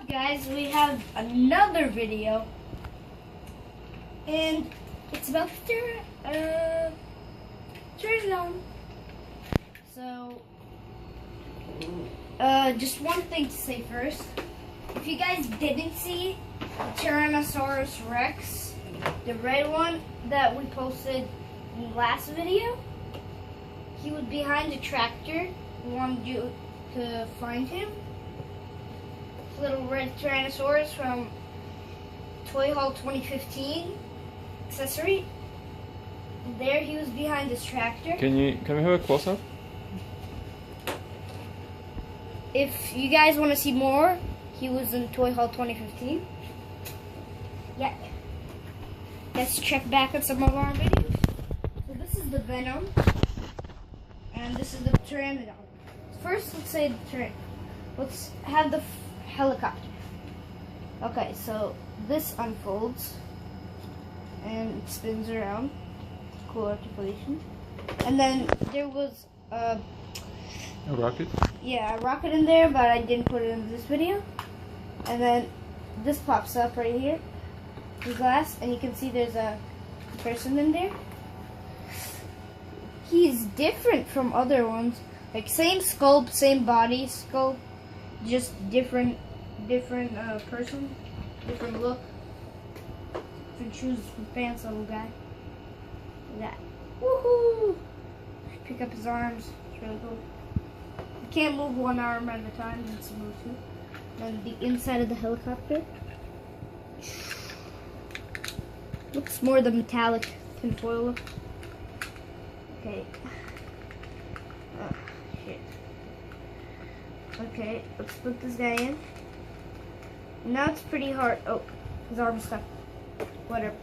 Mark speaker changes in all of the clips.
Speaker 1: Guys, we have another video, and it's about pteranodon. So, just one thing to say first. If you guys didn't see the Tyrannosaurus Rex, the red one that we posted in the last video, he was behind the tractor. We wanted you to find him. Little red Tyrannosaurus from Toy Haul 2015 accessory. There he was behind this tractor.
Speaker 2: Can we have a close up?
Speaker 1: If you guys want to see more, he was in Toy Haul 2015. Yeah. Let's check back on some of our videos. So this is the Venom, and this is the Pteranodon. First, let's say let's have the helicopter. Okay, so this unfolds and it spins around. Cool articulation. And then there was
Speaker 2: a rocket?
Speaker 1: Yeah, a rocket in there, but I didn't put it in this video. And then this pops up right here, the glass, and you can see there's a person in there. He's different from other ones. Like same sculpt, same body sculpt, just different person, different look, different shoes, different pants, little guy. Like that. Woohoo! Pick up his arms. It's really cool. You can't move one arm at a time. You need to move two. Then the inside of the helicopter looks more the metallic tinfoil look. Okay. Oh, shit. Okay, let's put this guy in. Now it's pretty hard. Oh, his arm is stuck. Whatever.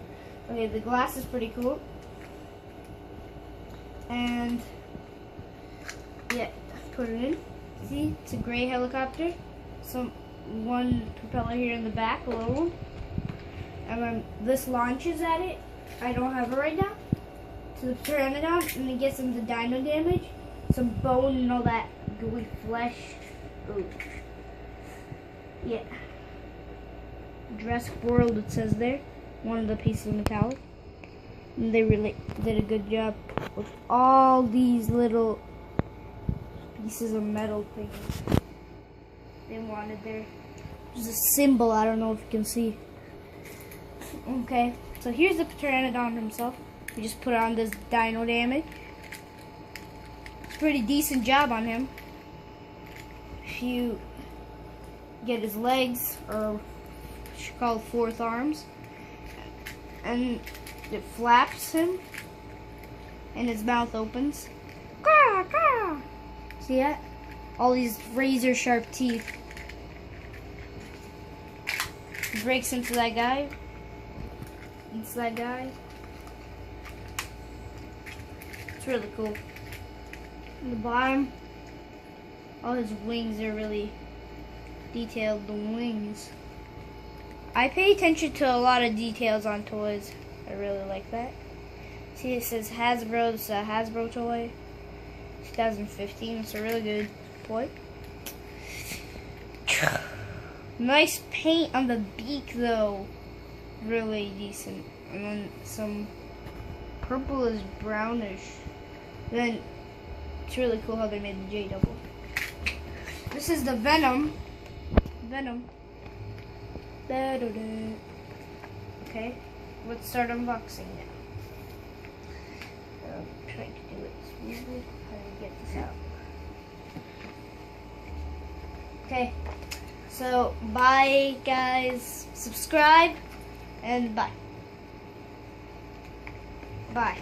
Speaker 1: Okay, the glass is pretty cool. And yeah, put it in. See, it's a gray helicopter. One propeller here in the back, a little one. And then this launches at it. I don't have it right now. To the Pteranodon, and it gets some of the dino damage. Some bone and all that gooey flesh. Ooh. Yeah. Jurassic World, it says there. One of the pieces of metallic. And they really did a good job with all these little pieces of metal things they wanted there. There's a symbol, I don't know if you can see. Okay, so here's the Pteranodon himself. We just put on this dino damage. It's a pretty decent job on him. If you get his legs, or what you call fourth arms, and it flaps him, and his mouth opens. Caw, caw. See that? All these razor sharp teeth. He breaks into that guy, eats that guy. It's really cool. In the bottom, all his wings are really detailed. The wings. I pay attention to a lot of details on toys. I really like that. See, it says Hasbro. It's a Hasbro toy. 2015. It's a really good toy. Nice paint on the beak, though. Really decent. And then some purplish brownish. Then it's really cool how they made the J double. This is the Venom. Venom. Okay, let's start unboxing now. I'm trying to do it smoothly. How do we get this out? Okay, so bye guys. Subscribe and bye. Bye.